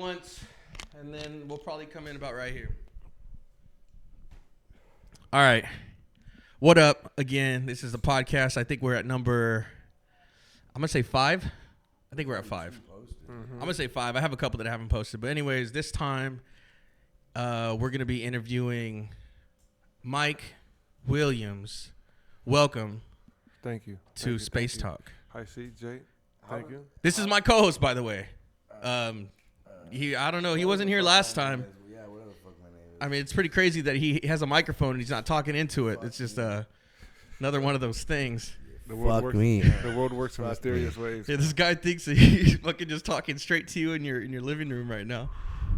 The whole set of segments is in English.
blunts, and then we'll probably come in about right here. All right. What up? Again, this is the podcast. I think we're at number, I'm going to say 5. I think we're at 5. I'm going to say 5. I have a couple that I haven't posted. But anyways, this time we're going to be interviewing Mike Williams. Welcome. Thank you. To Space Talk. Hi, CJ. Thank you. This is my co-host, by the way. I don't know. He wasn't here last time. Yeah, whatever the fuck my name is. I mean, it's pretty crazy that he has a microphone and he's not talking into it. It's just another one of those things. The world Fuck works, me. The world works in mysterious ways. Yeah, this guy thinks that he's fucking just talking straight to you in your living room right now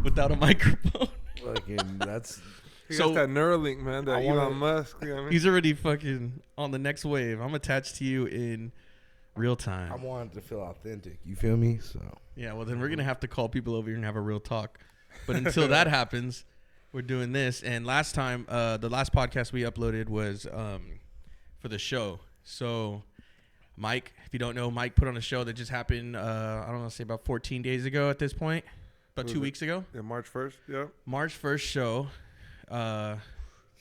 without a microphone. Fucking, that's. He got that Neuralink, man. That Elon Musk. You know what I mean? He's already fucking on the next wave. I'm attached to you in real time. I want it to feel authentic. You feel me? So. Yeah, well, then we're going to have to call people over here and have a real talk. But until that happens, we're doing this. And last time, the last podcast we uploaded was for the show. So, Mike, if you don't know, Mike put on a show that just happened, I don't know, say about 14 days ago at this point. About 2 weeks ago. Yeah, March 1st. Yeah. March 1st show.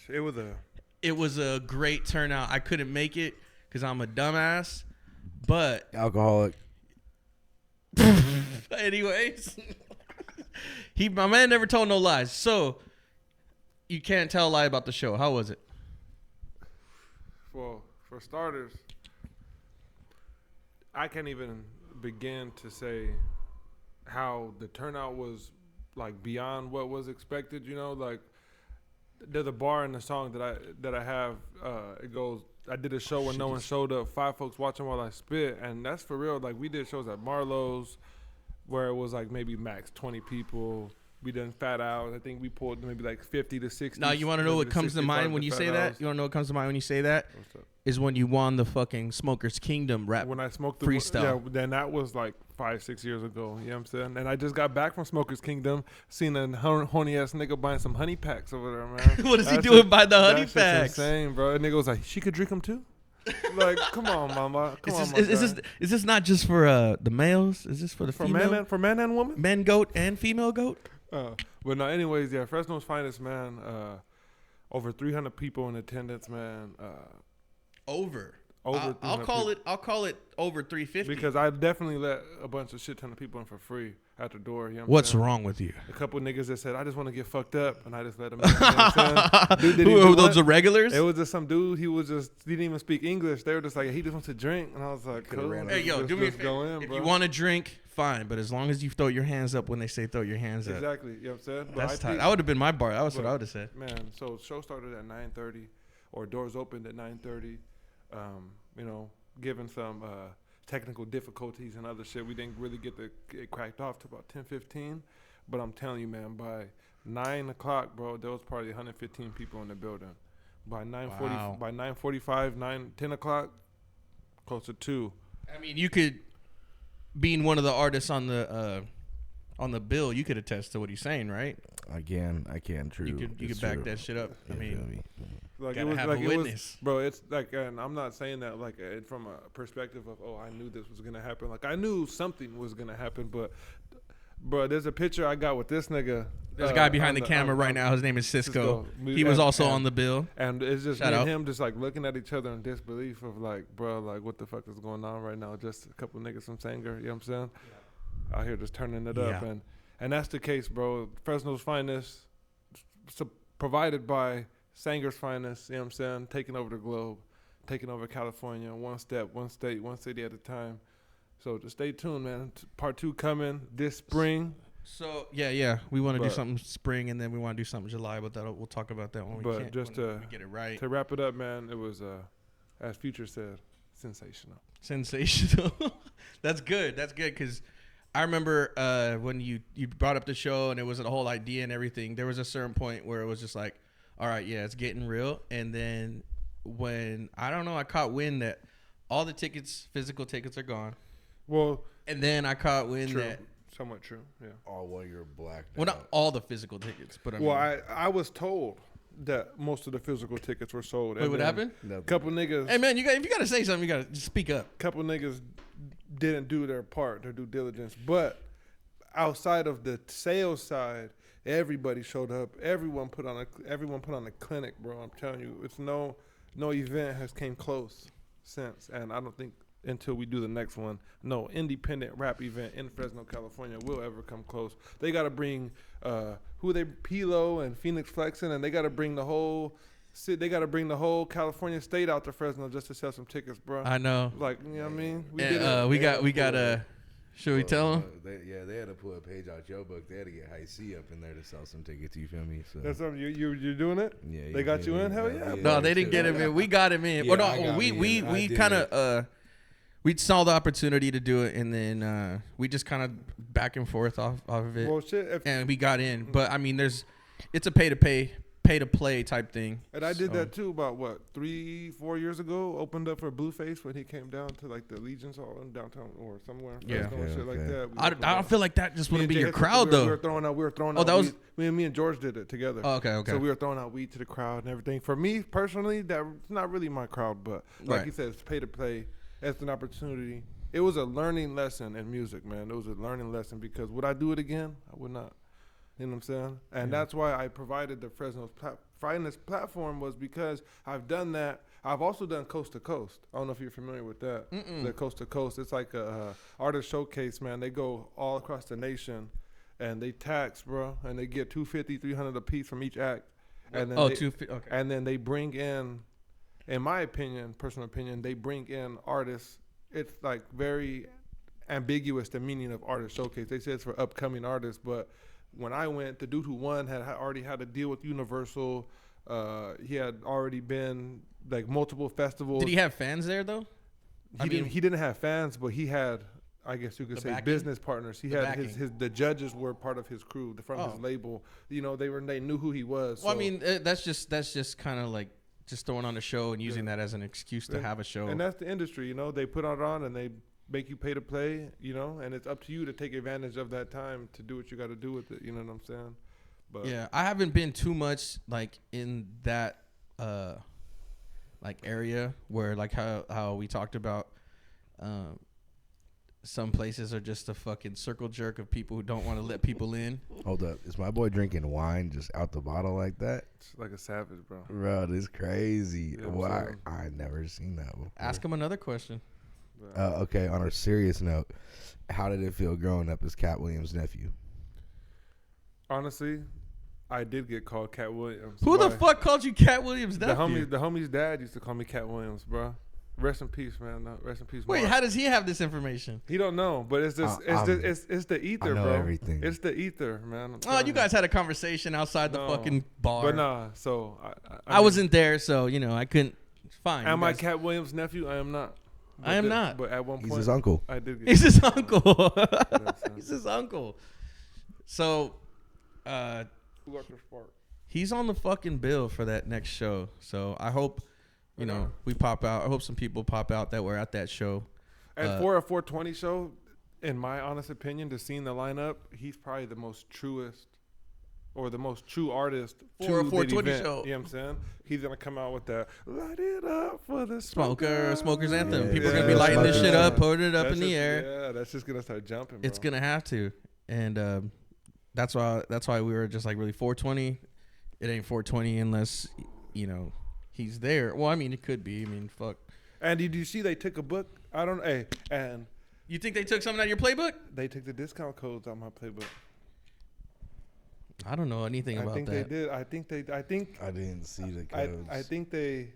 It was a great turnout. I couldn't make it because I'm a dumbass. But alcoholic. Anyways, my man never told no lies. So you can't tell a lie about the show. How was it? Well, for starters, I can't even begin to say how the turnout was like beyond what was expected. You know, like there's a bar in the song that I have. It goes. I did a show where no one showed up. 5 folks watching while I spit, and that's for real. Like we did shows at Marlowe's, where it was like maybe max 20 people. We done Fat Out. I think we pulled maybe like 50 to 60. Now you want to know what comes to mind when you say that? You want to know what comes to mind when you say that? What's up? Is when you won the fucking Smokers Kingdom rap. When I smoked the freestyle. Yeah, then that was like 5-6 years ago. You know what I'm saying? And I just got back from Smokers Kingdom, seen a horny ass nigga buying some honey packs over there, man. What is he doing by the honey packs? packs? Insane, bro. And nigga was like, she could drink them too. Like, come on, mama. Is this not just for the males? Is this for the female? For man and woman? Men goat and female goat? But no, anyways, yeah, Fresno's finest, man. Over 300 people in attendance, man. I'll call it over 350 because I definitely let a bunch of shit ton of people in for free at the door. You know What's wrong with you? A couple of niggas that said I just want to get fucked up, and I just let them. You know dude, who those are regulars? It was just some dude. He didn't even speak English. They were just like, he just wants to drink, and I was like, cool. Hey yo, do me a favor. If you want to drink, fine, but as long as you throw your hands up when they say throw your hands up. Exactly. You know what I'm saying? That's tight. That would have been my bar. That was what I would have said. Man, so show started at 9:30, or doors opened at 9:30. You know, given some technical difficulties and other shit, we didn't really get it cracked off to about 10:15. But I'm telling you, man, by 9 o'clock, bro, there was probably 115 people in the building. By 9:40, by 9:45, 10 o'clock, close to 2. I mean, you could, being one of the artists on the bill, you could attest to what he's saying, right? Again, I can't. True. You could back that shit up. Yeah, I mean, like gotta have a witness. Bro, it's like, and I'm not saying that like from a perspective of, I knew this was gonna happen. Like I knew something was gonna happen, but bro, there's a picture I got with this nigga. There's a guy behind the camera right now. His name is Cisco. He was also on the bill. And it's just me and him just like looking at each other in disbelief of like, bro, like what the fuck is going on right now? Just a couple niggas from Sanger, you know what I'm saying? Yeah. Out here just turning it up. And that's the case, bro. Fresno's finest, provided by Sanger's finest, you know what I'm saying? Taking over the globe, taking over California, one step, one state, one city at a time. So just stay tuned, man. Part 2 coming this spring. So yeah, we want to do something spring, and then we want to do something July. But we'll talk about that when we get it right. To wrap it up, man, it was as Future said, sensational. That's good. That's good because I remember when you brought up the show and it was a whole idea and everything. There was a certain point where it was just like, all right, yeah, it's getting real. And then when I caught wind that all the physical tickets are gone. Well, and then I caught wind that. Somewhat true, yeah. Oh, well, you're blacked out. Well, not all the physical tickets, but I was told that most of the physical tickets were sold. Wait, what happened? Couple niggas. Hey man, if you gotta say something, you gotta just speak up. Couple niggas didn't do their part, their due diligence. But outside of the sales side, everybody showed up. Everyone put on a clinic, bro. I'm telling you, it's no event has came close since, and I don't think until we do the next one, no independent rap event in Fresno, California will ever come close. They got to bring Pilo and Phoenix Flexin, and they got to bring the whole. They got to bring the whole California state out to Fresno just to sell some tickets, bro. I know. Like, you know what I mean? We got should we tell them? They had to pull a page out your book. They had to get High C up in there to sell some tickets. You feel me? So that's something you're doing it. Yeah, they got you in. Hell yeah. No, they didn't get him in. We got him in. Yeah, we kind of we saw the opportunity to do it, and then we just kind of back and forth off of it. Well, shit. And we got in, but I mean, it's a pay to play type thing. And I did that too about 3-4 years ago. Opened up for Blueface when he came down to like the Legion's Hall in downtown or somewhere. Yeah, shit like that. I don't feel like that just wouldn't be your crowd we though. We were throwing out. Oh, that was me and George did it together. Oh, okay. So we were throwing out weed to the crowd and everything. For me personally, that's not really my crowd, but like you said, it's pay to play. It's an opportunity. It was a learning lesson in music, man. It was a learning lesson because would I do it again? I would not. You know what I'm saying? And that's why I provided the Fresno's Finest platform was because I've done that. I've also done Coast to Coast. I don't know if you're familiar with that. The Coast to Coast. It's like a artist showcase, man. They go all across the nation, and they tax, bro, and they get $250, $300 a piece from each act. And then $250. Okay. And then they bring in my opinion, personal opinion, they bring in artists. It's like very ambiguous, the meaning of artist showcase. They say it's for upcoming artists, but when I went, the dude who won had already had a deal with Universal. He had already been like multiple festivals. Did he have fans there though? He didn't have fans, but he had, I guess you could say, backing? Business partners. He had the judges were part of his crew from his label. You know, they knew who he was. Well, I mean, that's just kind of like just throwing on a show and using that as an excuse to have a show. And that's the industry, you know. They put it on and they make you pay to play, you know, and it's up to you to take advantage of that time to do what you got to do with it. You know what I'm saying? But yeah, I haven't been too much like in that like area where like how we talked about some places are just a fucking circle jerk of people who don't want to let people in. Hold up, is my boy drinking wine just out the bottle like that? It's like a savage, bro. Bro, this is crazy. Yeah, Why? I never seen that before. Ask him another question. Okay, on a serious note, how did it feel growing up as Cat Williams' nephew? Honestly, I did get called Cat Williams. Who the fuck called you Cat Williams' nephew? The homie's dad used to call me Cat Williams, bro. Rest in peace, man. Rest in peace. Wait, Mark. how does he have this information? He don't know, but it's just it's the ether, I know bro. everything. It's the ether, man. Oh, you guys had a conversation outside the fucking bar. But nah, so I wasn't there, so you know I couldn't. Fine. Am I Cat Williams' nephew? I am not. I am not. But at one point, He's his uncle. I did. Get He's his uncle. He's his uncle. So, he's on the fucking bill for that next show. So I hope, you know, we pop out. I hope some people pop out that were at that show. And for a 420 show, in my honest opinion, to seeing the lineup, he's probably the most truest. Or the most true artist for a 420 event. show. You know what I'm saying? He's going to come out with that, light it up for the Smoker's anthem. People are going to Yeah, be lighting this shit up, yeah. putting it up in the air. Yeah, that's just going to start jumping, bro. It's going to have to. And that's why we were just like really 420. It ain't 420 unless, you know, he's there. Well, I mean, it could be. I mean, fuck. And did you see they took a book? I don't know. Hey, and You think they took something out of your playbook? they took the discount codes out my playbook. I don't know anything about that. I think they did. I think I didn't see the codes. I think they.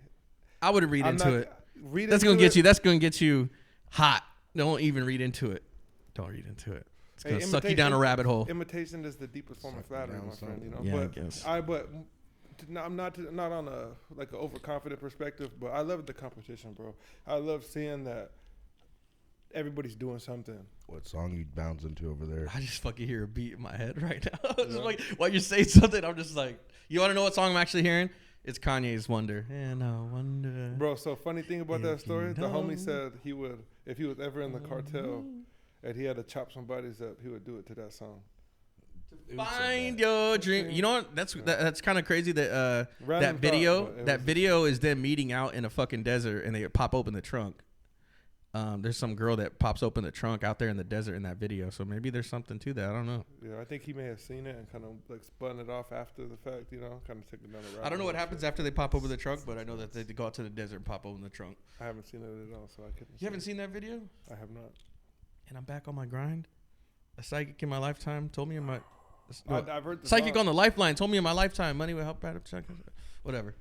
I wouldn't read I'm into not- it. Read That's into gonna get it. you. That's gonna get you hot. Don't even read into it. Don't read into it. It's gonna suck you down a rabbit hole. Imitation is the deepest form of Suck you flattery, down my friend. You know. Yeah, I but guess. I'm not on a like an overconfident perspective, but I love the competition, bro. I love seeing that everybody's doing something. What song you bounce into over there? I just fucking hear a beat in my head right now. It's just like while you're saying something, I'm just like, you want to know what song I'm actually hearing? It's Kanye's Wonder. And I wonder. Bro, so funny thing about that If story, you the homie know. said he would, if he was ever in the cartel and he had to chop somebody's up, he would do it to that song. Find your dream. You know what? That's kind of crazy that Random that thought, but it was- video is them meeting out in a fucking desert and they pop open the trunk. there's some girl that pops open the trunk out there in the desert in that video. So maybe there's something to that. I don't know. Yeah, I think he may have seen it and kind of like spun it off after the fact, you know, kind of took another route. I don't know what happens after they pop open the trunk, but I know that they go out to the desert and pop open the trunk. I haven't seen it at all, so I couldn't. You haven't seen that video? I have not. And I'm back on my grind. A psychic in my lifetime told me in my I've heard the psychic song. on the lifeline told me in my lifetime money will help out. Whatever.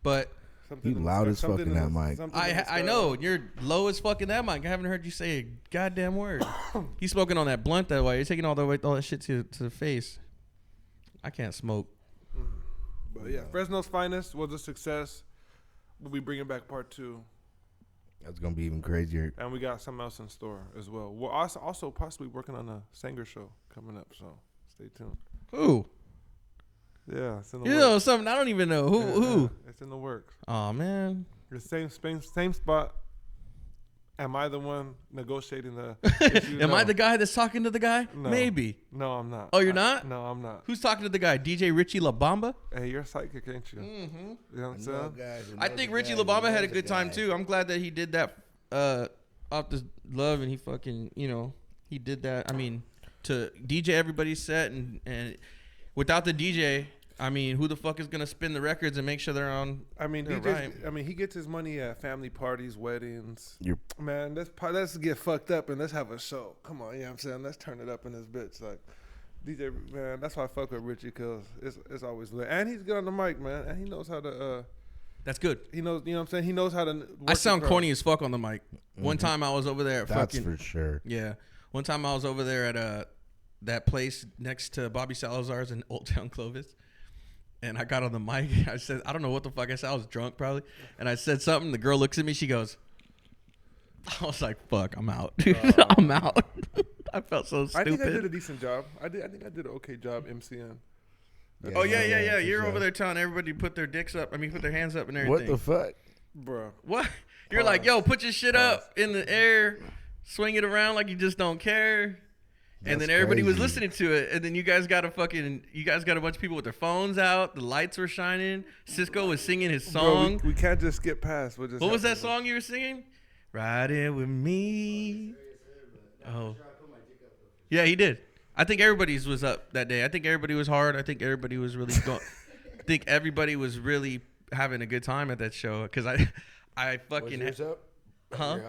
But Something You in loud the- as fuck something in that the- mic. something in the I sky. know you're low as fuck in that mic. I haven't heard you say a goddamn word. He's smoking on that blunt that way. You're taking all that shit to the face. I can't smoke. But yeah, Fresno's Finest was a success. We'll be bringing back part 2, That's gonna be even crazier. and we got something else in store as well. We're also possibly working on a Sanger show coming up, so stay tuned. Who? Yeah, it's in the You works. know something I don't even know. Who? Yeah, it's in the works. Oh man. The same spot. Am I the one negotiating the issue? Am No. I the guy that's talking to the guy? No. Maybe. No, I'm not. Oh, you're not? No, I'm not. Who's talking to the guy? DJ Richie La Bamba? Hey, you're psychic, ain't you? Mm-hmm. You know what I'm saying? I think Richie La Bamba had a good time too. I'm glad that he did that off the love, and he fucking, he did that. I mean, to DJ everybody's set, and without the DJ, I mean, who the fuck is gonna spin the records and make sure they're on? I mean, They're DJs, right. I mean, he gets his money at family parties, weddings. You're- Man, let's get fucked up and let's have a show. Come on, you know what I'm saying? Let's turn it up in this bitch. Like, DJ, man, that's why I fuck with Richie, because it's always lit. And he's good on the mic, man. And he knows how to, That's good. he knows, you know what I'm saying? He knows how to work I sound the crowd. corny as fuck on the mic. One time I was over there at That's fucking for sure. yeah. One time I was over there at that place next to Bobby Salazar's in Old Town Clovis. And I got on the mic. I said, I don't know what the fuck I said. I was drunk probably. And I said something. The girl looks at me. She goes, I was like, fuck, I'm out. I'm out. I felt so I think I did a stupid. decent job. I think I did an okay job MCing. Oh, yeah. for You're sure. over there telling everybody to put their dicks up. I mean, put their hands up and everything. What the fuck? Bro. What? You're like, yo, put your shit up in the air. Swing it around like you just don't care. And That's then everybody was crazy. listening to it, and then you guys got a bunch of people with their phones out. The lights were shining. Cisco was singing his song. Bro, we can't just skip past. We'll just What was have that to- song you were singing? Ride it with me. Oh, yeah, he did. I think everybody's was up that day. I think everybody was hard. I think everybody was really going. I think everybody was really having a good time at that show because I fucking up? Huh?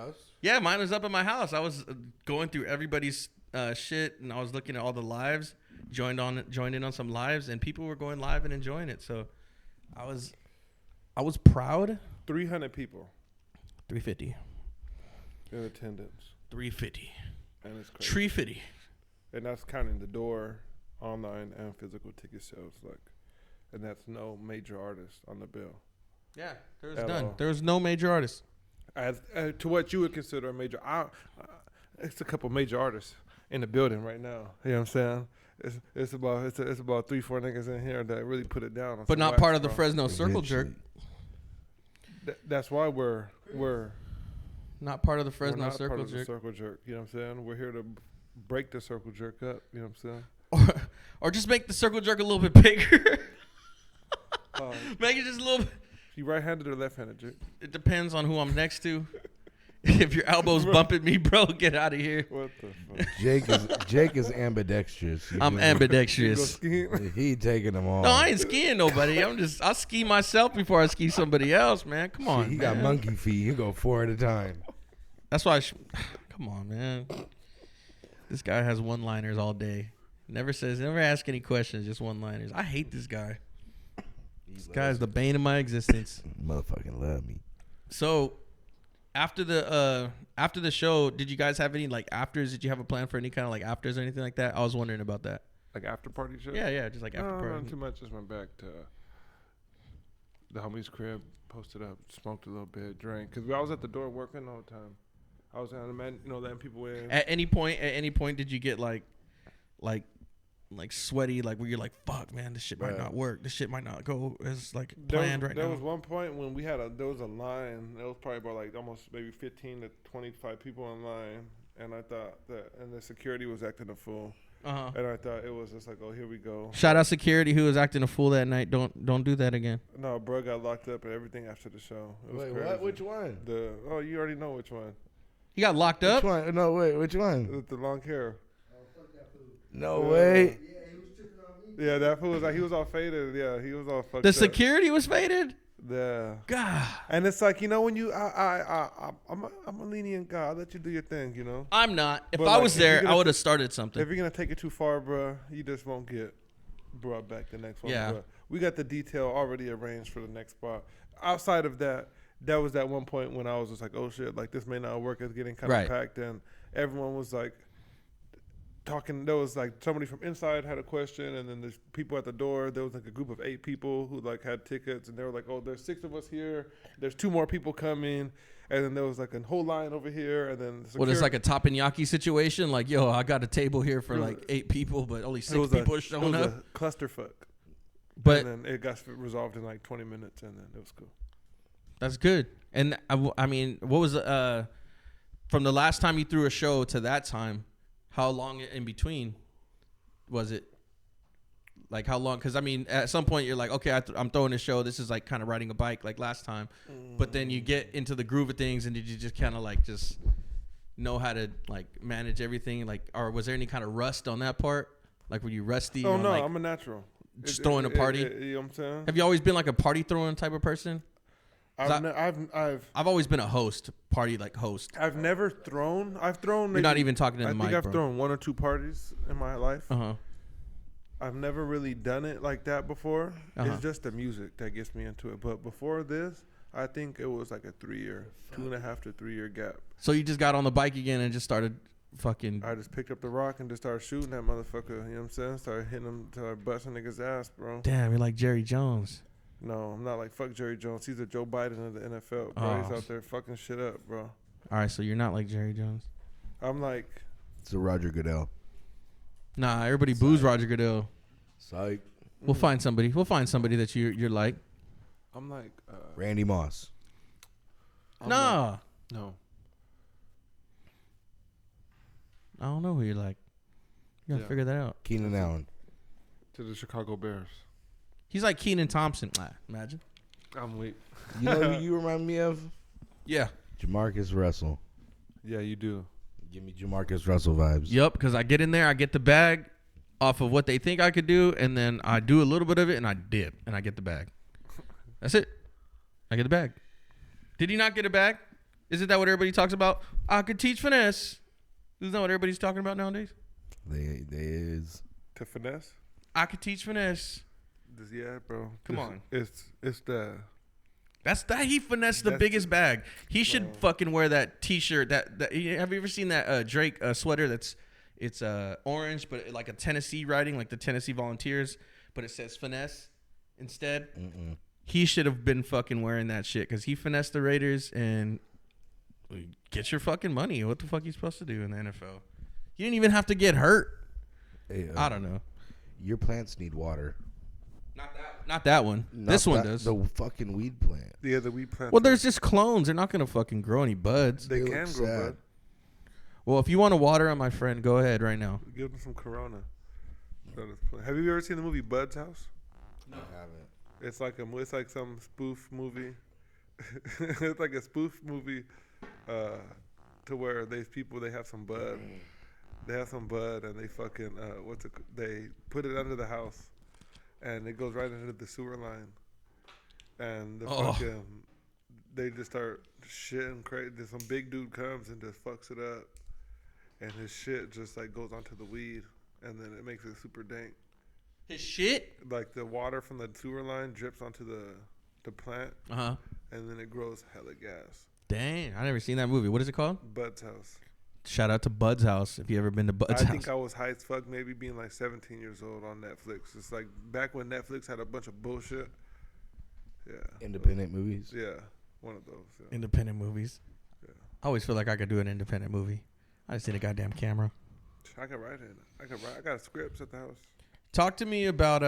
Yeah, mine was up at my house. I was going through everybody's shit, and I was looking at all the lives, joined in on some lives, and people were going live and enjoying it. So, I was proud. 300 people 350, in attendance. 350, And it's crazy. 350. And that's counting the door, online, and physical ticket sales. And that's no major artist on the bill. Yeah, there was At none. all. There was no major artist. As to what you would consider a major, it's a couple major artists in the building right now. You know what I'm saying? It's about 3-4 niggas in here that really put it down. on But some not wax, part of the bro. Fresno Circle Jerk. That's why we're Not part of the we're Fresno not Circle part of the Jerk. circle jerk. You know what I'm saying? We're here to break the circle jerk up. You know what I'm saying? Or just make the Circle Jerk a little bit bigger. Make it just a little. You right-handed or left-handed, jerk? It depends on who I'm next to. If your elbow's bumping me, bro, get out of here. What the fuck? Jake is ambidextrous. You I'm know? You go ambidextrous. skiing? He taking them all. No, I ain't skiing nobody. I'll ski myself before I ski somebody else, man. Come on, He man. got monkey feet. You go 4 at a time. That's why. Come on, man. This guy has one-liners all day. Never ask any questions. Just one-liners. I hate this guy. This guy's the bane of my existence. Motherfucking love me. So, after the show, did you guys have any like afters? Did you have a plan for any kind of like afters or anything like that? I was wondering about that. Like after-party shit? Yeah, just like after No, not party. too much. Just went back to the homie's crib, posted up, smoked a little bit, drank. Because I was at the door working all the time. I was letting people in. At any point, did you get like sweaty, like where you're like, fuck, man, this shit might Right. not work. This shit might not go as like There planned was, right there now. was one point when there was a line. There was probably about like almost maybe 15 to 25 people in line. And I thought and the security was acting a fool. Uh-huh. And I thought it was just like, oh, here we go. Shout out security who was acting a fool that night. Don't do that again. No, bro got locked up and everything after the show. It was Wait, crazy. what? Which one? You already know which one. He got locked Which up? one? No, wait. Which one? With the long hair. No way. Yeah, that fool was like, he was all faded. Yeah, he was all fucked The up. security was faded? Yeah. God. And it's like, you know, when I'm a lenient guy. I'll let you do your thing, you know. I'm not. If But, I like, was if you're there, gonna I would have started something. If you're gonna take it too far, bro, you just won't get brought back the next one. Yeah. But we got the detail already arranged for the next spot. Outside of that, that was that one point when I was just like, oh shit, like this may not work. It's getting kind of Right. packed, and everyone was like talking. There was like somebody from inside had a question, and then there's people at the door. There was like a group of 8 people who like had tickets, and they were like, oh, there's 6 of us here. There's 2 more people coming. And then there was like a whole line over here, and then What is like a teppanyaki situation? Like, yo, I got a table here for like 8 people, but only 6 people are showing up. It was a clusterfuck. But and then it got resolved in like 20 minutes, and then it was cool. that's good. And I mean, what was from the last time you threw a show to that time? How long in between was it? Like how long? Because I mean, at some point you're like, okay, I'm throwing a show. This is like kind of riding a bike like last time. But then you get into the groove of things, and did you just kind of like just know how to like manage everything? Like, or was there any kind of rust on that part? Like, were you rusty? Oh no, like, I'm a natural. Just throwing a party. You know what I'm saying? Have you always been like a party throwing type of person? I've always been a host, party like host. I've never thrown. I've thrown. You're not even talking to the mic, I think I've bro. thrown 1 or 2 parties in my life. Uh-huh. I've never really done it like that before. Uh-huh. It's just the music that gets me into it. But before this, I think it was like a 3-year, 2.5 to 3 year gap. So you just got on the bike again and just started fucking. I just picked up the rock and just started shooting that motherfucker. You know what I'm saying? Started hitting him till I busting niggas ass, bro. Damn, you're like Jerry Jones. No, I'm not like fuck Jerry Jones. He's a Joe Biden of the NFL, bro. He's out there fucking shit up, bro. All right, so you're not like Jerry Jones. I'm like. It's a Roger Goodell. Nah, everybody boos Roger Goodell. Psych. We'll find somebody. We'll find somebody that you're like. I'm like. Randy Moss. Nah. No. I don't know who you're like. You gotta figure that out. Keenan Allen. To the Chicago Bears. He's like Keenan Thompson. Imagine. I'm weak. You know who you remind me of? Yeah. Jamarcus Russell. Yeah, you do. Give me Jamarcus Russell vibes. Yep, because I get in there, I get the bag off of what they think I could do, and then I do a little bit of it, and I dip, and I get the bag. That's it. I get the bag. Did he not get a bag? Isn't that what everybody talks about? I could teach finesse. Isn't that what everybody's talking about nowadays? They is. To finesse? I could teach finesse. Yeah, bro. Come on. It's the. That's that he finessed the biggest bag. He should fucking wear that T-shirt. That have you ever seen that Drake sweater? It's orange, but like a Tennessee writing, like the Tennessee Volunteers, but it says finesse instead. Mm-mm. He should have been fucking wearing that shit because he finessed the Raiders and get your fucking money. What the fuck are you supposed to do in the NFL? You didn't even have to get hurt. Hey, I don't know. Your plants need water. Not that one. This one does. The fucking weed plant. Yeah, the weed plant. Well, there's just clones. They're not gonna fucking grow any buds. They They can look grow, sad. bud. Well, if you want to water on my friend, go ahead right now. Give them some Corona. Have you ever seen the movie Bud's House? No, I haven't. It's like some spoof movie. It's like a spoof movie, to where they have some bud. They have some bud, and they fucking they put it under the house, and it goes right into the sewer line, and they just start shitting crazy. Then some big dude comes and just fucks it up, and his shit just like goes onto the weed, and then it makes it super dank. His shit? Like the water from the sewer line drips onto the plant, Uh-huh. and then it grows hella gas. Dang, I never seen that movie. What is it called? Bud's House. Shout out to Bud's House if you ever been to Bud's I House. think I was high as fuck, maybe being like 17 years old on Netflix. It's like back when Netflix had a bunch of bullshit. Yeah. Independent movies. Yeah, one of those. Yeah. Independent movies. Yeah. I always feel like I could do an independent movie. I just need a goddamn camera. I could write it. I got scripts at the house. Talk to me about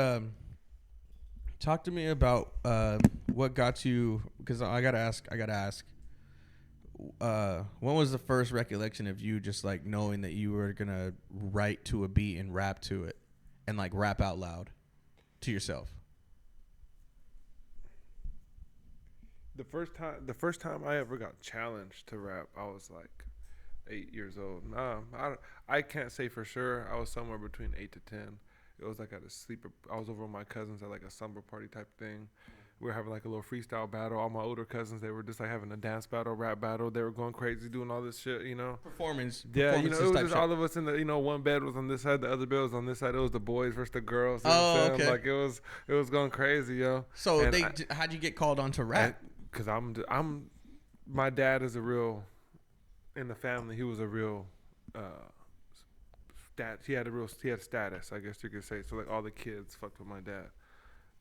what got you, because I gotta ask. When was the first recollection of you just like knowing that you were gonna write to a beat and rap to it, and like rap out loud to yourself? The first time I ever got challenged to rap, I was like 8 years old. I can't say for sure. I was somewhere between 8 to 10. It was like at a sleeper. I was over with my cousins at like a slumber party type thing. We were having like a little freestyle battle. All my older cousins, they were just like having a dance battle, rap battle. They were going crazy, doing all this shit, you know. Performance. Yeah, you know, it was just all of us in the, you know, one bed was on this side, the other bed was on this side. It was the boys versus the girls. You know what I'm saying? Okay. Like it was going crazy, yo. So how'd you get called on to rap? Because my dad is a real, in the family, he was a real, he had status, I guess you could say. So like all the kids fucked with my dad.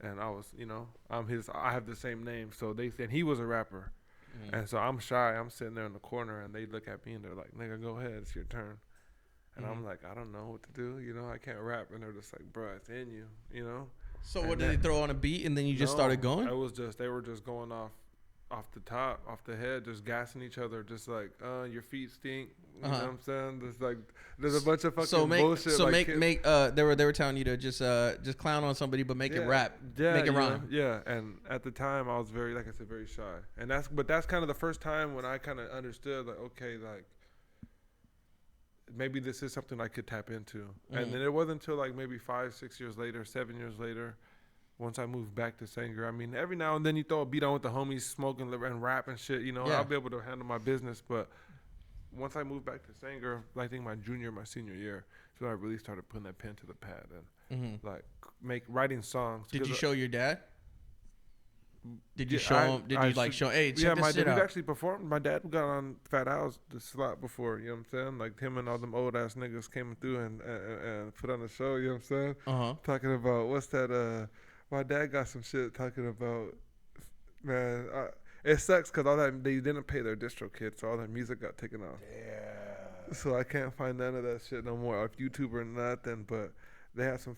And I was, you know, I have the same name. So and he was a rapper. And so I'm shy. I'm sitting there in the corner and they look at me and they're like, nigga, go ahead. It's your turn. And I'm like, I don't know what to do. You know, I can't rap. And they're just like, bro, it's in you, you know? So what, did they throw on a beat and then you just started going? They were just going off the top, off the head, just gassing each other, just like, your feet stink. You know what I'm saying? There's like, there's a bunch of fucking bullshit. So they were telling you to just clown on somebody, but make it rap, make it rhyme. Yeah, and at the time I was very, like I said, very shy, and that's kind of the first time when I kind of understood, like, okay, like maybe this is something I could tap into. And then it wasn't until like maybe 5, 6 years later, 7 years later, once I moved back to Sanger. I mean, every now and then you throw a beat on with the homies, smoking and rap and shit, you know, I'll be able to handle my business. But once I moved back to Sanger, I think my senior year, so I really started putting that pen to the pad and like writing songs. Did you show your dad? Did you show him? Did you like show? Hey, check this shit out. Yeah, we actually performed. My dad got on Fat Al's the slot before. You know what I'm saying? Like him and all them old ass niggas came through and put on the show. You know what I'm saying? Talking about what's that? My dad got some shit talking about. Man, it sucks because all that they didn't pay their distro kids, so all their music got taken off. Yeah. So I can't find none of that shit no more off YouTube or nothing. But they have some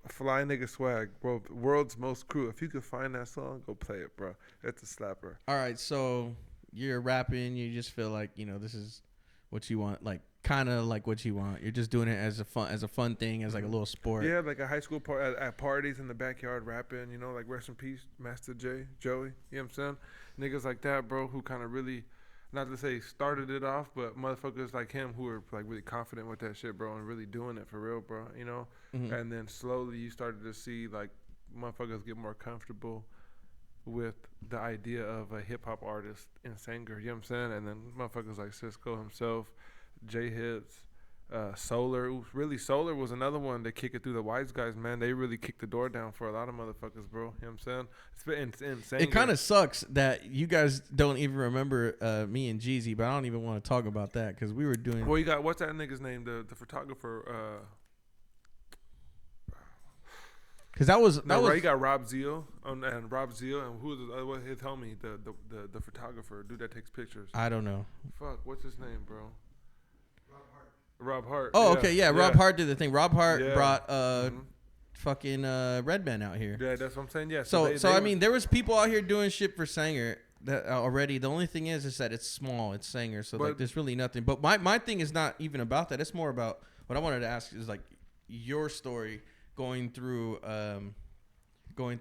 fly nigga swag, bro. World's Most Crew. If you could find that song, go play it, bro. It's a slapper. All right, so you're rapping. You just feel like, you know, this is what you want, like kind of like what you want. You're just doing it as a fun thing, as like a little sport. Yeah, like a high school at parties in the backyard rapping. You know, like rest in peace, Master J, Joey. You know what I'm saying? Niggas like that, bro, who kind of really, not to say started it off, but motherfuckers like him who are like really confident with that shit, bro, and really doing it for real, bro. You know, and then slowly you started to see like motherfuckers get more comfortable with the idea of a hip hop artist in Sanger. You know what I'm saying? And then motherfuckers like Cisco himself, J Hits, Solar. Solar was another one that kicked it through the Wise Guys, man. They really kicked the door down for a lot of motherfuckers, bro. You know what I'm saying? It's been insane. It kind of sucks that you guys don't even remember me and Jeezy, but I don't even want to talk about that because we were doing. Well, you got, what's that nigga's name? The photographer. Because that was right. You got Rob Zeal and Rob Zeal, and who was his homie, the photographer, dude that takes pictures. I don't know. Fuck, what's his name, bro? Rob Hart. Oh, okay, yeah. Rob Hart did the thing. Rob Hart brought fucking Redman out here. Yeah, that's what I'm saying. Yeah. So I mean, there was people out here doing shit for Sanger that already. The only thing is that it's small. It's Sanger, so like there's really nothing. But my thing is not even about that. It's more about what I wanted to ask is like your story going through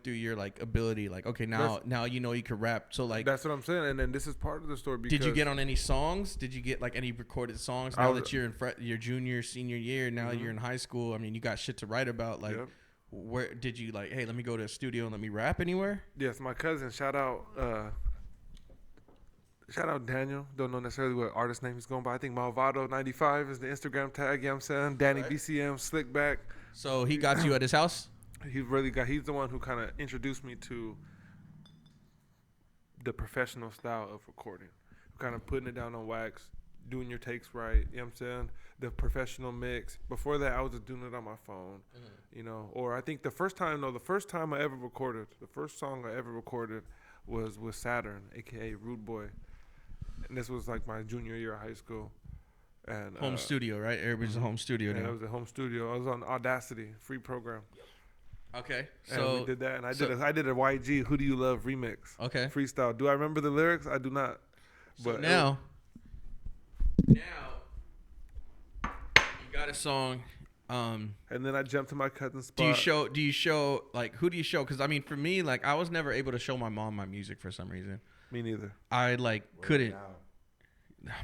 your like ability, like okay, now you know you can rap, so like that's what I'm saying. And then this is part of the story. Because did you get on any songs? Did you get like any recorded songs now that you're in your junior, senior year? Now you're in high school. I mean, you got shit to write about. Like, where did you like? Hey, let me go to a studio and let me rap anywhere. Yes, my cousin. Shout out Daniel. Don't know necessarily what artist name he's going by. I think Malvado95 is the Instagram tag. You know what I'm saying? Danny BCM, Slickback. So he got you at his house? He's the one who kind of introduced me to the professional style of recording. Kind of putting it down on wax, doing your takes right, you know what I'm saying? The professional mix. Before that, I was just doing it on my phone, you know? Or I think the first time I ever recorded, the first song I ever recorded was with Saturn, a.k.a. Rude Boy. And this was like my junior year of high school. And home studio, right? Everybody's a home studio now. Yeah, it was a home studio. I was on Audacity, free program. Okay, so and we did that, and I did a YG "Who Do You Love" remix. Okay, freestyle. Do I remember the lyrics? I do not. But now you got a song. And then I jumped to my cousin's spot. Do you show like who do you show? Because I mean, for me, like I was never able to show my mom my music for some reason. Me neither. I like couldn't.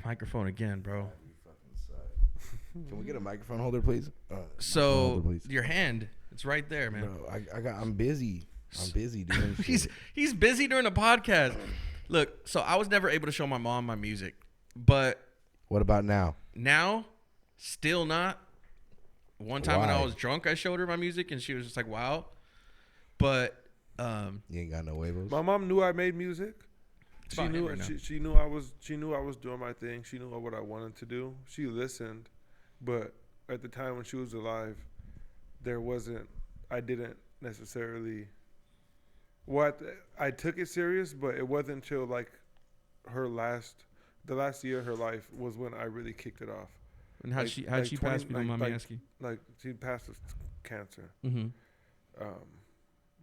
Microphone again, bro. Can we get a microphone holder, please? Your hand, it's right there, man. Bro, I'm busy. I'm busy doing shit. He's busy during the podcast. Look, so I was never able to show my mom my music, but What about now? now, still not. One time when I was drunk, I showed her my music, and she was just like, "Wow." But You ain't got no huevos? My mom knew I made music. She knew I was doing my thing. She knew what I wanted to do. She listened, but at the time when she was alive, I didn't necessarily. I took it serious, but it wasn't until like the last year of her life was when I really kicked it off. And how'd she pass? If you don't mind me asking. Like she passed with cancer,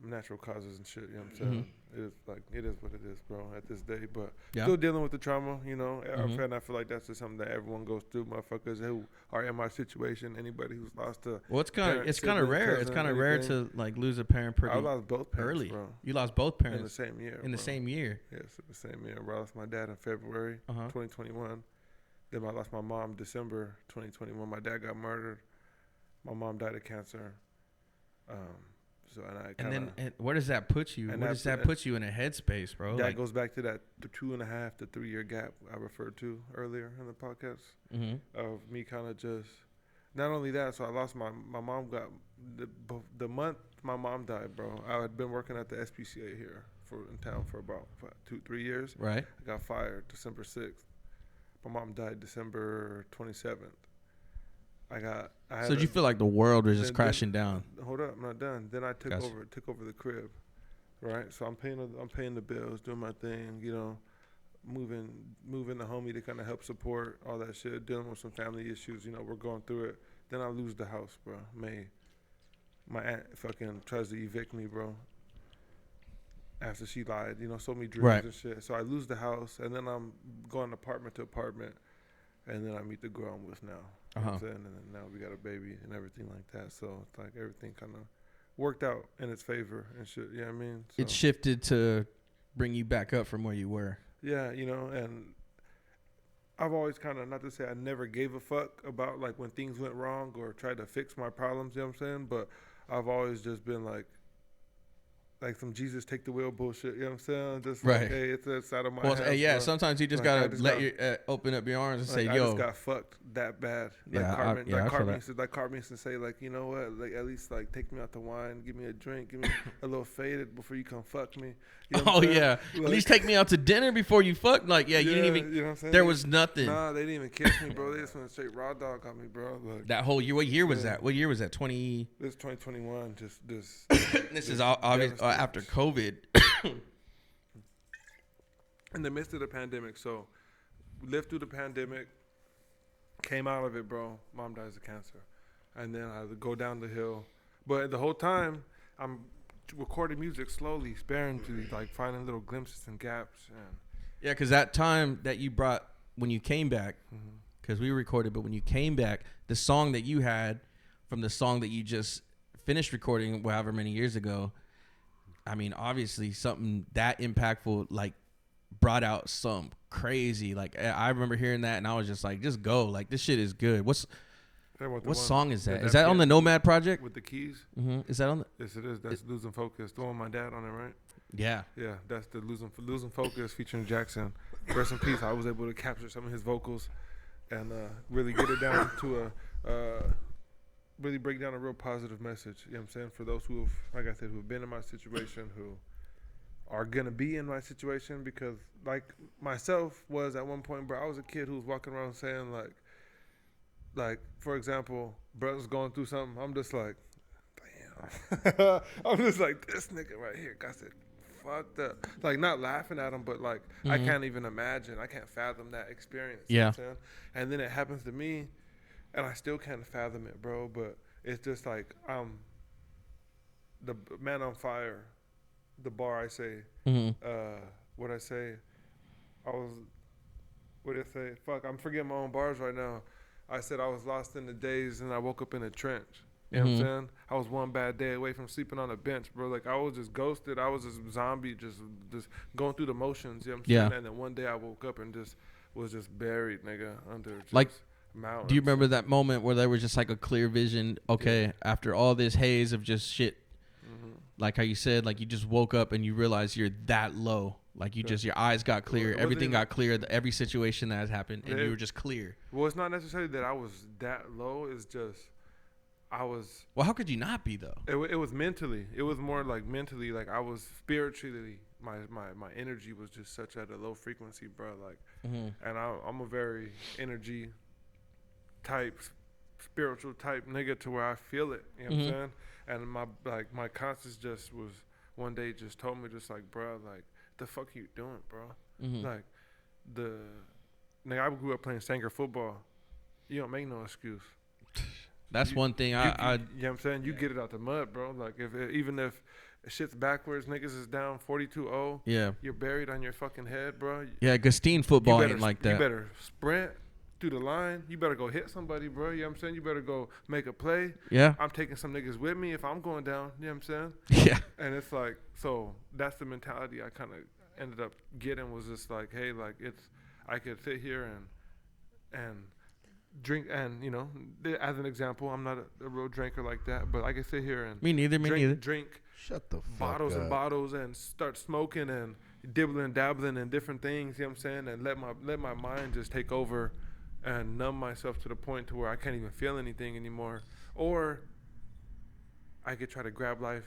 natural causes and shit. You know what I'm saying? It is what it is, bro. At this day, but still dealing with the trauma. You know, and I feel like that's just something that everyone goes through. Motherfuckers who are in my situation, anybody who's lost a it's kind of rare. It's kind of rare to like lose a parent pretty. I lost both parents, early. Bro. You lost both parents in the same year. In the same year. Yes, in the same year. Bro, I lost my dad in February 2021. Then I lost my mom December 2021. My dad got murdered. My mom died of cancer. And where does that put you? Where does that put you in a headspace, bro? That goes back to the 2.5 to 3 year gap I referred to earlier in the podcast of me kind of just. Not only that, so I lost my mom. Got the month my mom died, bro. I had been working at the SPCA here in town for about 2-3 years. Right. I got fired December 6th. My mom died December 27th. So did you feel like the world was just crashing down? Hold up, I'm not done. Then I took over the crib, right? So I'm paying the bills, doing my thing, you know, moving the homie to kind of help support all that shit, dealing with some family issues, you know, we're going through it. Then I lose the house, bro. My aunt fucking tries to evict me, bro. After she lied, you know, sold me drugs and shit. So I lose the house, and then I'm going apartment to apartment, and then I meet the girl I'm with now. You know what I'm saying? And then now we got a baby and everything like that. So it's like everything kind of worked out in its favor and shit. You know what I mean? So, it shifted to bring you back up from where you were. Yeah, you know, and I've always kind of, not to say I never gave a fuck about like when things went wrong or tried to fix my problems, you know what I'm saying? But I've always just been like some Jesus take the wheel bullshit, you know what I'm saying? Just like, hey, it's out of my hands. Hey, yeah, sometimes you just gotta open up your arms and say, yo. I just got fucked that bad. Like Cartman used to say, like, you know what? Like, at least, like, take me out to wine, give me a drink, give me a little faded before you come fuck me. You know yeah. Like, at least take me out to dinner before you fuck. Like, you didn't even, you know what I'm saying? There was nothing. Nah, they didn't even kiss me, bro. They just went straight raw dog on me, bro. Like, that whole year, what year was that? What year was that? This 2021, this is obvious after COVID. In the midst of the pandemic, so lived through the pandemic, came out of it, bro. Mom dies of cancer, and then I had to go down the hill. But the whole time, I'm recording music slowly, sparingly, like finding little glimpses and gaps. And yeah, because that time that you brought when you came back, because we recorded, but when you came back, the song that you had from the song that you just finished recording, however many years ago. I mean, obviously something that impactful, like, brought out some crazy, like, I remember hearing that and I was just like, just go. Like, this shit is good. What song is that? Is that on the Nomad project? With the keys? Mm-hmm. Is that on the? Yes, it is. That's Losing Focus. The one with my dad on it, right? Yeah. Yeah, that's the Losing Focus featuring Jackson. Rest in peace. I was able to capture some of his vocals and really get it down to really break down a real positive message, you know what I'm saying? For those who have, like I said, who have been in my situation, who are going to be in my situation, because like myself was at one point, bro, I was a kid who was walking around saying like, for example, brother's going through something. I'm just like, damn. I'm just like, this nigga right here got it fucked up. Like, not laughing at him, but like, I can't even imagine. I can't fathom that experience. Yeah. You know what I'm saying? And then it happens to me. And I still can't fathom it, bro. But it's just like the man on fire, the bar I say. What I say? What did I say? Fuck, I'm forgetting my own bars right now. I said I was lost in the days and I woke up in a trench. You know what I'm saying? I was one bad day away from sleeping on a bench, bro. Like, I was just ghosted. I was just zombie, just going through the motions. You know what I'm saying? And then one day I woke up and just was just buried, nigga, under just Like, mountains. do you remember that moment where there was just like a clear vision? Okay, after all this haze of just shit, like how you said, like you just woke up and you realized you're that low. Like you just, your eyes got clear, everything got clear, every situation that has happened, and you were just clear. Well, it's not necessarily that I was that low. It's just I was. Well, how could you not be though? It was mentally. It was more like mentally. Like I was spiritually. My energy was just such at a low frequency, bro. Like, and I'm a very energy type, spiritual type nigga to where I feel it. You know what I'm saying? And my conscience just was one day just told me just like, bro, like the fuck you doing, bro? Like nigga, I grew up playing Sanger football. You don't make no excuse. That's one thing you know what I'm saying? You get it out the mud, bro. Like even if shit's backwards, niggas is down 42-0. Yeah. You're buried on your fucking head, bro. Yeah, Gustine football ain't like that. You better sprint through the line. You better go hit somebody, bro. You know what I'm saying? You better go make a play. Yeah. I'm taking some niggas with me if I'm going down. You know what I'm saying? Yeah. And it's like, so that's the mentality I kind of ended up getting, was just like, hey, like I could sit here and drink, and you know, as an example, I'm not a real drinker like that, but I could sit here and me neither. Drink shut the fuck bottles up. and bottles and start smoking and dibbling, dabbling in different things. You know what I'm saying? And let my mind just take over and numb myself to the point to where I can't even feel anything anymore. Or I could try to grab life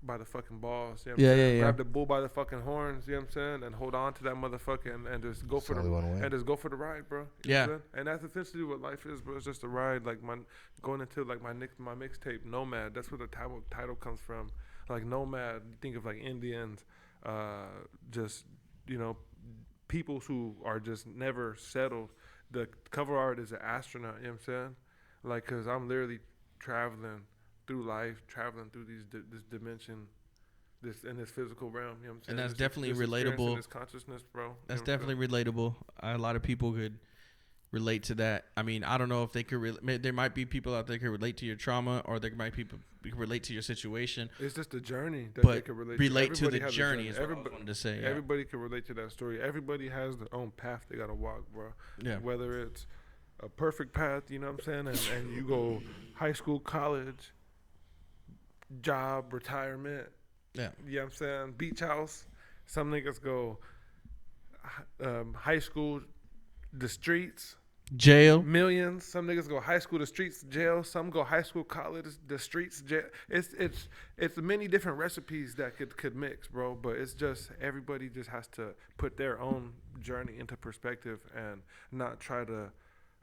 by the fucking balls. You know what I'm saying? Grab the bull by the fucking horns. You know what I'm saying? And hold on to that motherfucker and just go for the ride, bro. You know what I'm saying? And that's essentially what life is, bro. It's just a ride. Like going into like my mixtape, Nomad. That's where the title comes from. Like Nomad, you think of like Indians, just, you know, people who are just never settled. The cover art is an astronaut, you know what I'm saying? Like, cause I'm literally traveling through life, traveling through this dimension, in this physical realm, you know what I'm saying? And that's definitely relatable. This consciousness, bro. That's definitely relatable. A lot of people could relate to that. I mean, I don't know if they could. There might be people out there who could relate to your trauma, or there might be people who can relate to your situation. It's just a journey that but they could relate to the journey. Is what I wanted to say. Everybody can relate to that story. Everybody has their own path they gotta walk, bro. Yeah. Whether it's a perfect path, you know what I'm saying, and you go high school, college, job, retirement. Yeah. You know what I'm saying? Beach house. Some niggas go high school, the streets. Jail. Millions. Some niggas go high school, the streets, jail. Some go high school, college, the streets, jail. It's many different recipes that could mix, bro. But it's just everybody just has to put their own journey into perspective and not try to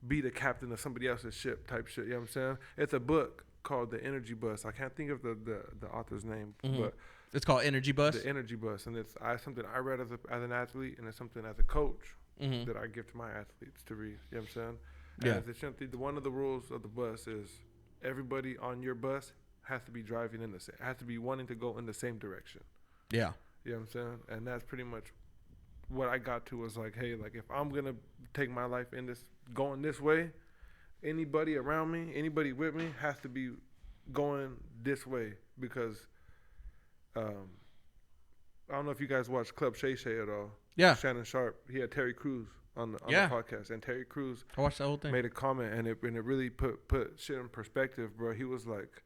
be the captain of somebody else's ship type shit. You know what I'm saying? It's a book called The Energy Bus. I can't think of the author's name, but it's called Energy Bus. The Energy Bus, and it's something I read as an athlete, and it's something as a coach that I give to my athletes to read. You know what I'm saying? Yeah. And it's simply one of the rules of the bus is everybody on your bus has to be driving has to be wanting to go in the same direction. Yeah. You know what I'm saying? And that's pretty much what I got to, was like, hey, like if I'm gonna take my life going this way, anybody around me, anybody with me has to be going this way, because I don't know if you guys watch Club Shay Shay at all. Yeah. Shannon Sharp. He had Terry Crews on the podcast, and Terry Crews I watched the whole thing. made a comment, and it really put shit in perspective, bro. He was like,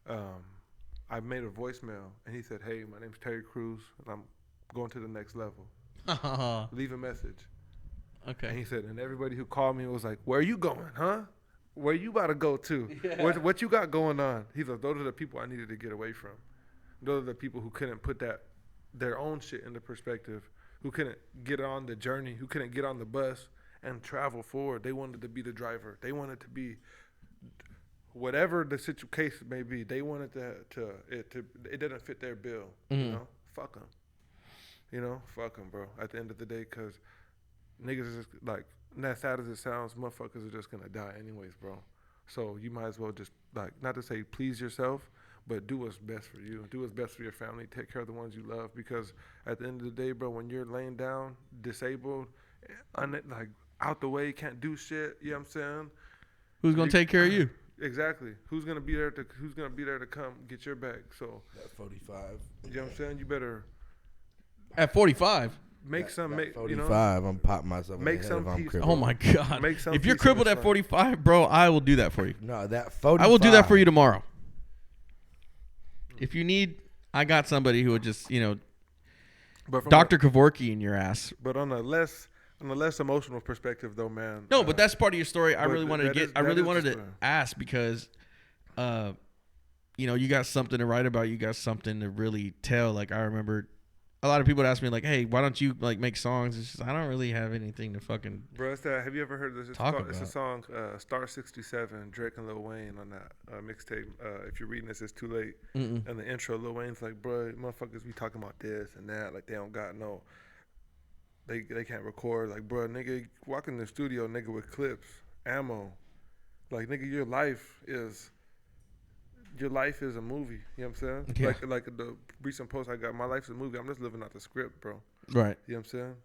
I made a voicemail, and he said, hey, my name's Terry Crews, and I'm going to the next level. Leave a message. Okay. And he said, and everybody who called me was like, where are you going, huh? Where you about to go to? Yeah. What you got going on? He's like, those are the people I needed to get away from. Those are the people who couldn't put their own shit into perspective, who couldn't get on the journey, who couldn't get on the bus and travel forward. They wanted to be the driver. They wanted to be whatever the case may be. They wanted it didn't fit their bill. You know, fuck them. You know, fuck them, bro. At the end of the day, because niggas is just like, as sad as it sounds, motherfuckers are just gonna die anyways, bro. So you might as well just, like, not to say please yourself, but do what's best for you. Do what's best for your family. Take care of the ones you love, because at the end of the day, bro, when you're laying down, disabled, like out the way, can't do shit, you know what I'm saying? Who's gonna take care of you? Exactly. Who's gonna be there to come get your bag? So At 45. you know what I'm saying? You better at 45. make some, make 45. I'm popping myself. Make in the head some if I'm piece- crippled. Oh my god! Make some If you're piece of crippled it at fun. 45, bro, I will do that for you. No, that 45. I will do that for you tomorrow. If you need, I got somebody who would just, But from Dr. Kevorkian in your ass. But on a less emotional perspective, though, man. No, but that's part of your story. I but really wanted to that get. is- I that really is wanted just to a- ask because, you got something to write about. You got something to really tell. Like I remember, a lot of people would ask me like, "Hey, why don't you like make songs?" It's just I don't really have anything to fucking. Bro, it's that. Have you ever heard this? It's a song, Star 67, Drake and Lil Wayne on that mixtape. If you're reading this, it's too late. Mm-mm. And the intro, Lil Wayne's like, bro, motherfuckers be talking about this and that. Like, they don't got no. They can't record. Like, bro, nigga, walk in the studio, nigga, with clips, ammo. Like, nigga, your life is a movie. You know what I'm saying? Yeah. Like the recent post I got, my life's a movie. I'm just living out the script, bro. Right. You know what I'm saying?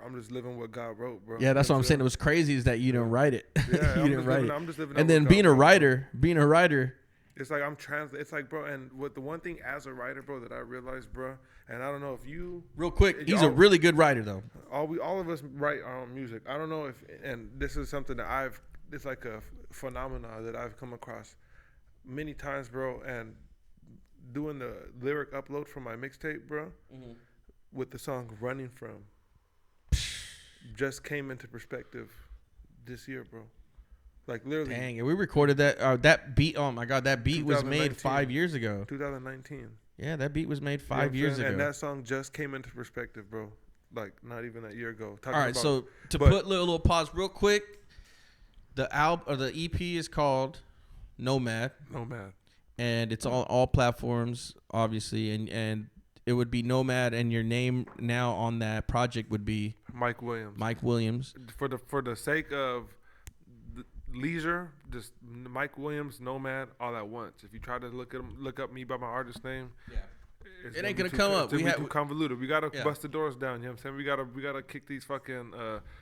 I'm just living what God wrote, bro. Yeah, that's what I'm saying. It was crazy is that you didn't write it. Yeah, you didn't write it. I'm just living. And out then what being God a wrote, writer. It's like it's like, bro, and what the one thing as a writer, bro, that I realized, bro, and I don't know if you Real quick, he's a really good writer though. all of us write our own music. I don't know if, and this is something that it's like a phenomenon that I've come across many times, bro, and doing the lyric upload from my mixtape, bro, with the song Running From, just came into perspective this year, bro. Like literally. Dang, and we recorded that. That beat. Oh my god, that beat was made 2019. 5 years ago. 2019. Yeah, that beat was made You know what 5 I'm years saying? ago. And that song just came into perspective, bro. Like not even a year ago. All right, so to put a little pause real quick, the album or the EP is called Nomad, and it's on all platforms, obviously, and it would be Nomad, and your name now on that project would be Mike Williams. Mike Williams. For the sake of leisure, just Mike Williams, Nomad, all at once. If you try to look up me by my artist name, It ain't gonna come up. We have too convoluted. We gotta Yeah. bust the doors down. You know what I'm saying? We gotta kick these fucking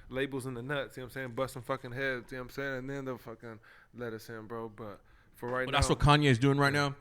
labels in the nuts. You know what I'm saying? Bust some fucking heads. You know what I'm saying? And then they'll fucking let us in, bro. But for right Well, now, that's what Kanye is doing right now.